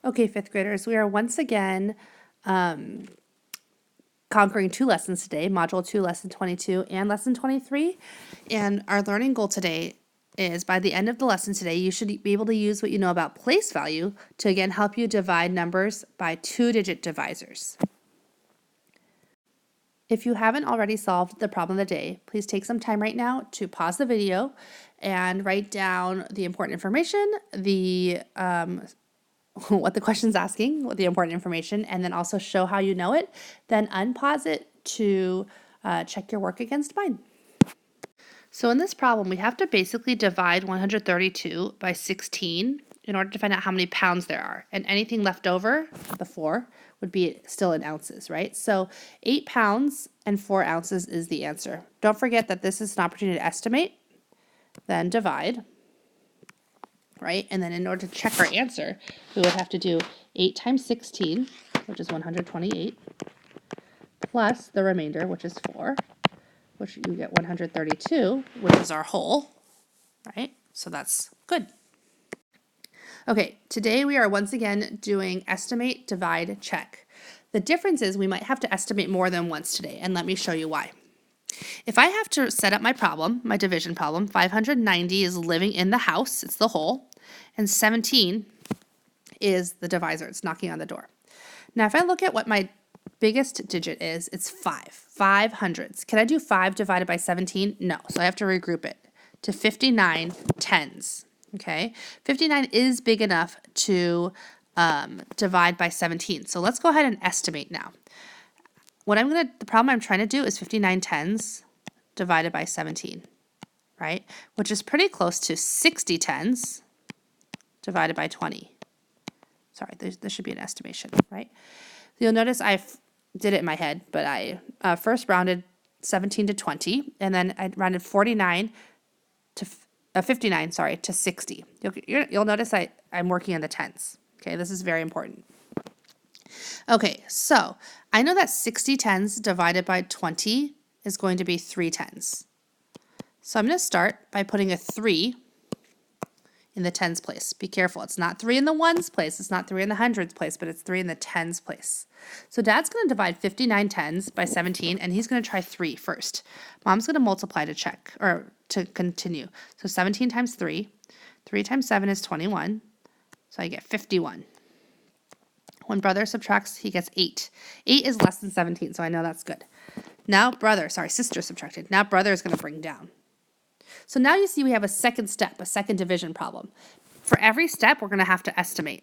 Okay, fifth graders, we are once again conquering 2 lessons today, Module 2, Lesson 22, and Lesson 23. And our learning goal today is by the end of the lesson today, you should be able to use what you know about place value to again help you divide numbers by 2-digit divisors. If you haven't already solved the problem of the day, please take some time right now to pause the video and write down the important information, what the question's asking, what the important information, and then also show how you know it. Then unpause it to check your work against mine. So in this problem, we have to basically divide 132 by 16 in order to find out how many pounds there are. And anything left over, the 4, would be still in ounces, right? So 8 pounds and 4 ounces is the answer. Don't forget that this is an opportunity to estimate, then divide, right? And then in order to check our answer, we would have to do 8 times 16, which is 128, plus the remainder, which is 4, which you get 132, which is our whole, right? So that's good. Okay, today we are once again doing estimate, divide, check. The difference is we might have to estimate more than once today, and let me show you why. If I have to set up my problem, my division problem, 590 is living in the house, it's the whole, and 17 is the divisor, it's knocking on the door. Now if I look at what my biggest digit is, it's 5 hundredths. Can I do 5 divided by 17? No, so I have to regroup it to 59 tenths. Okay, 59 is big enough to divide by 17. So let's go ahead and estimate now. The problem I'm trying to do is 59 tenths divided by 17, right? Which is pretty close to 60 tenths divided by 20. Sorry, there should be an estimation, right? You'll notice I did it in my head, but I first rounded 17 to 20, and then I rounded 59 to 59, sorry, to 60. You'll notice I'm working in the tenths. Okay, this is very important. Okay, so I know that 60 tenths divided by 20 is going to be 3 tenths. So I'm going to start by putting a 3 in the tens place. Be careful, it's not 3 in the ones place, it's not 3 in the hundreds place, but it's 3 in the tens place. So Dad's going to divide 59 tens by 17, and he's going to try 3 first. Mom's going to multiply to check, or to continue. So 17 times 3, 3 times 7 is 21, so I get 51. When brother subtracts, he gets 8. 8 is less than 17, so I know that's good. Now sister subtracted. Now brother is going to bring down. So now you see we have a second step, a second division problem. For every step, we're going to have to estimate.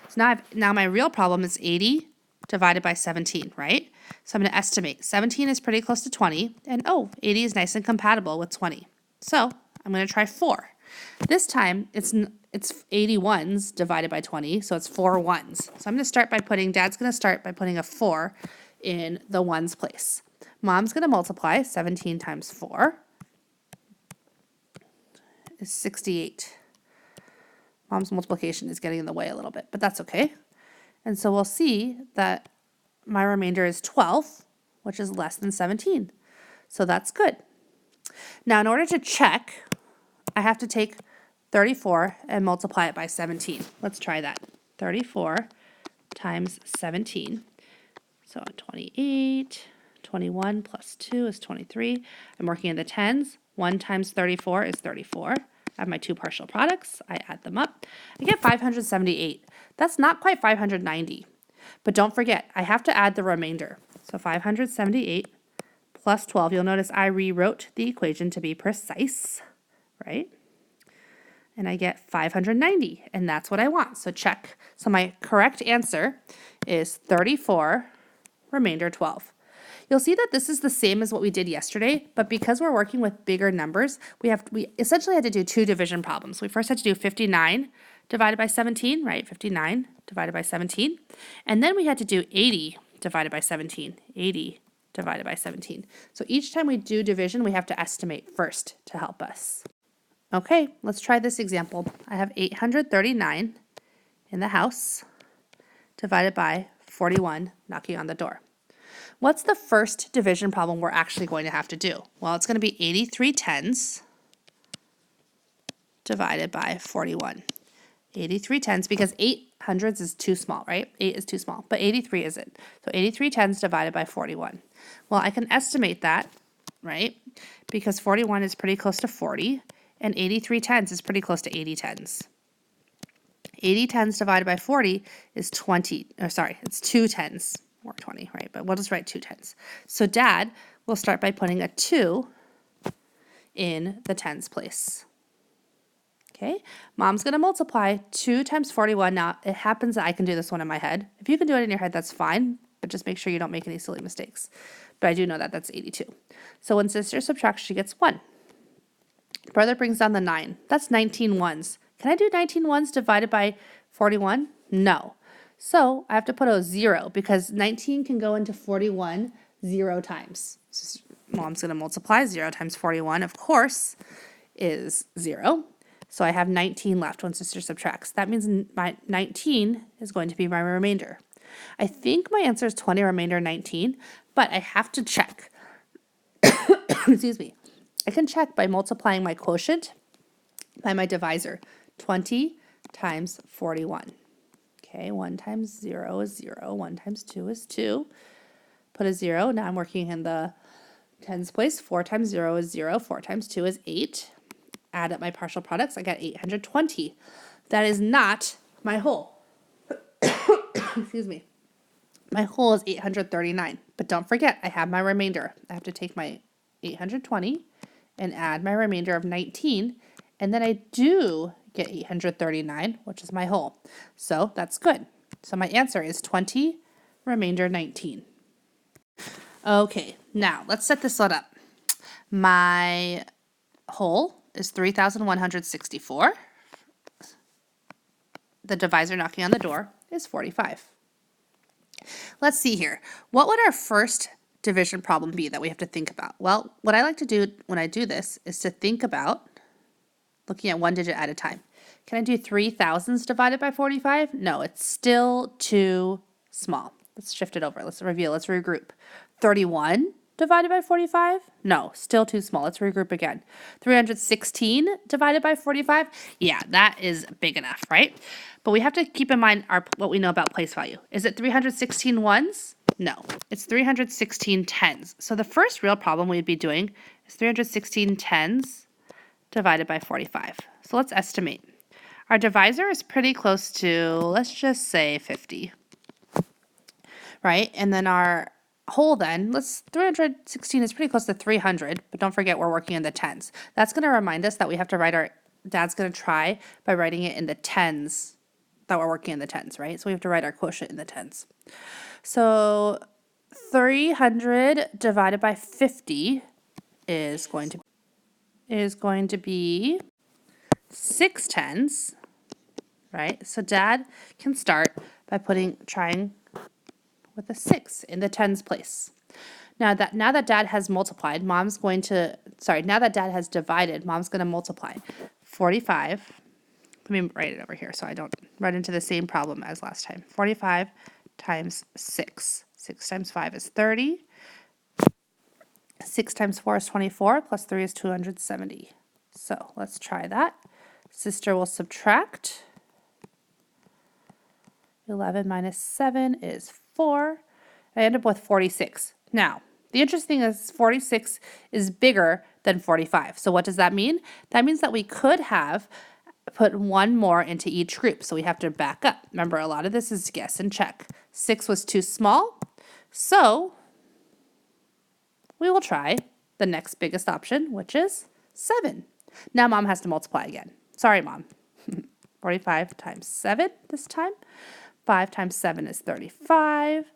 So now my real problem is 80 divided by 17, right? So I'm going to estimate. 17 is pretty close to 20, and 80 is nice and compatible with 20. So I'm going to try 4. This time, it's 81s divided by 20, so it's 4 ones. So Dad's going to start by putting a 4 in the ones place. Mom's going to multiply 17 times 4. Is 68. Mom's multiplication is getting in the way a little bit, but that's okay. And so we'll see that my remainder is 12, which is less than 17. So that's good. Now, in order to check, I have to take 34 and multiply it by 17. Let's try that. 34 times 17. So 28, 21 plus 2 is 23. I'm working in the tens. 1 times 34 is 34. I have my 2 partial products. I add them up. I get 578. That's not quite 590. But don't forget, I have to add the remainder. So 578 plus 12. You'll notice I rewrote the equation to be precise, right? And I get 590, and that's what I want. So check. So my correct answer is 34, remainder 12. You'll see that this is the same as what we did yesterday, but because we're working with bigger numbers, we essentially had to do 2 division problems. We first had to do 59 divided by 17, right? 59 divided by 17. And then we had to do 80 divided by 17. 80 divided by 17. So each time we do division, we have to estimate first to help us. Okay, let's try this example. I have 839 in the house divided by 41 knocking on the door. What's the first division problem we're actually going to have to do? Well, it's going to be 83 tenths divided by 41. 83 tenths, because 8 hundreds is too small, right? 8 is too small, but 83 isn't. So 83 tens divided by 41. Well, I can estimate that, right? Because 41 is pretty close to 40, and 83 tens is pretty close to 80 tens. 80 tens divided by 40 is 20, or sorry, it's 2 tens, or 20, right? But we'll just write 2 tens. So Dad will start by putting a 2 in the tens place. Okay, Mom's going to multiply 2 times 41. Now, it happens that I can do this one in my head. If you can do it in your head, that's fine, but just make sure you don't make any silly mistakes. But I do know that that's 82. So when sister subtracts, she gets 1. Brother brings down the 9. That's 19 ones. Can I do 19 ones divided by 41? No. So I have to put a 0 because 19 can go into 41 0 times. So Mom's going to multiply 0 times 41, of course, is 0. So I have 19 left when sister subtracts. That means my 19 is going to be my remainder. I think my answer is 20, remainder 19, but I have to check. Excuse me. I can check by multiplying my quotient by my divisor. 20 times 41. Okay, 1 times 0 is 0. 1 times 2 is 2. Put a 0. Now I'm working in the tens place. 4 times 0 is 0. 4 times 2 is 8. Add up my partial products. I got 820. That is not my whole. Excuse me. My whole is 839. But don't forget, I have my remainder. I have to take my 820 and add my remainder of 19. And then I do get 839, which is my whole. So that's good. So my answer is 20, remainder 19. Okay, now let's set this one up. My whole is 3,164. The divisor knocking on the door is 45. Let's see here. What would our first division problem be that we have to think about? Well, what I like to do when I do this is to think about looking at one digit at a time. Can I do 3 thousandths divided by 45? No, it's still too small. Let's shift it over. Let's review. Let's regroup. 31 divided by 45? No, still too small. Let's regroup again. 316 divided by 45? Yeah, that is big enough, right? But we have to keep in mind what we know about place value. Is it 316 ones? No, it's 316 tens. So the first real problem we'd be doing is 316 tens divided by 45. So let's estimate. Our divisor is pretty close to, let's just say 50, right? And then our whole then, 316 is pretty close to 300, but don't forget we're working in the tens. That's going to remind us that we have to write Dad's going to try by writing it in the tens, that we're working in the tens, right? So we have to write our quotient in the tens. So 300 divided by 50 is going to be 6 tens, right? So Dad can start by trying with a 6 in the tens place. Now that Dad has multiplied, now that Dad has divided, Mom's going to multiply 45. Let me write it over here so I don't run into the same problem as last time. 45 times 6. 6 times 5 is 30. 6 times 4 is 24, plus 3 is 270. So let's try that. Sister will subtract. 11 minus 7 is 4. I end up with 46. Now, the interesting thing is 46 is bigger than 45. So what does that mean? That means that we could have put one more into each group. So we have to back up. Remember, a lot of this is guess and check. 6 was too small. So we will try the next biggest option, which is 7. Now Mom has to multiply again. Sorry, Mom. 45 times 7 this time. 5 times 7 is 35.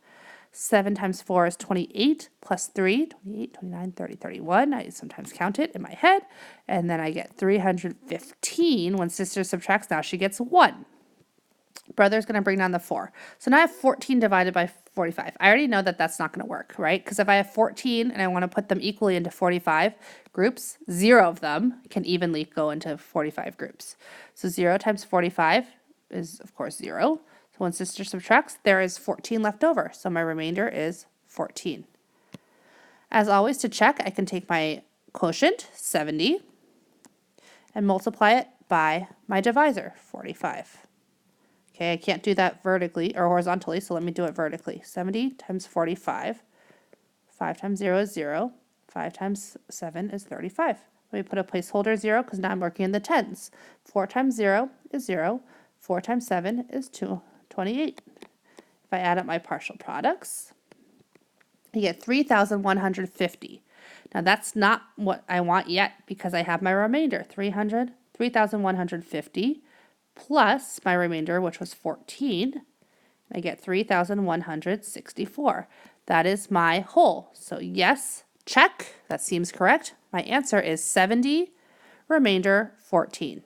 7 times 4 is 28, plus 3, 28, 29, 30, 31. I sometimes count it in my head. And then I get 315 when sister subtracts. Now she gets 1. Brother's going to bring down the 4. So now I have 14 divided by 45. I already know that that's not going to work, right? Because if I have 14 and I want to put them equally into 45 groups, 0 of them can evenly go into 45 groups. So 0 times 45 is, of course, 0. So when sister subtracts, there is 14 left over. So my remainder is 14. As always, to check, I can take my quotient, 70, and multiply it by my divisor, 45. Okay, I can't do that vertically or horizontally, so let me do it vertically. 70 times 45. 5 times 0 is 0. 5 times 7 is 35. Let me put a placeholder 0 because now I'm working in the tens. 4 times 0 is 0. 4 times 7 is 28. If I add up my partial products, I get 3,150. Now that's not what I want yet because I have my remainder, 3,150 plus my remainder, which was 14. I get 3,164. That is my whole. So yes, check. That seems correct. My answer is 70, remainder 14.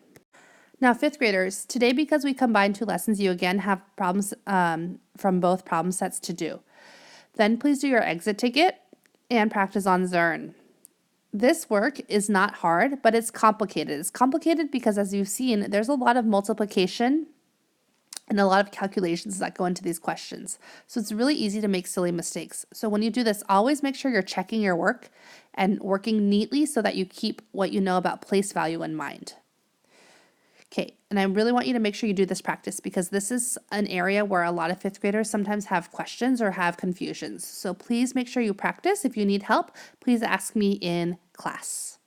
Now, fifth graders, today because we combined two lessons, you again have problems from both problem sets to do. Then please do your exit ticket and practice on Zern. This work is not hard, but it's complicated. It's complicated because, as you've seen, there's a lot of multiplication and a lot of calculations that go into these questions. So it's really easy to make silly mistakes. So when you do this, always make sure you're checking your work and working neatly so that you keep what you know about place value in mind. Okay, and I really want you to make sure you do this practice because this is an area where a lot of fifth graders sometimes have questions or have confusions. So please make sure you practice. If you need help, please ask me in class.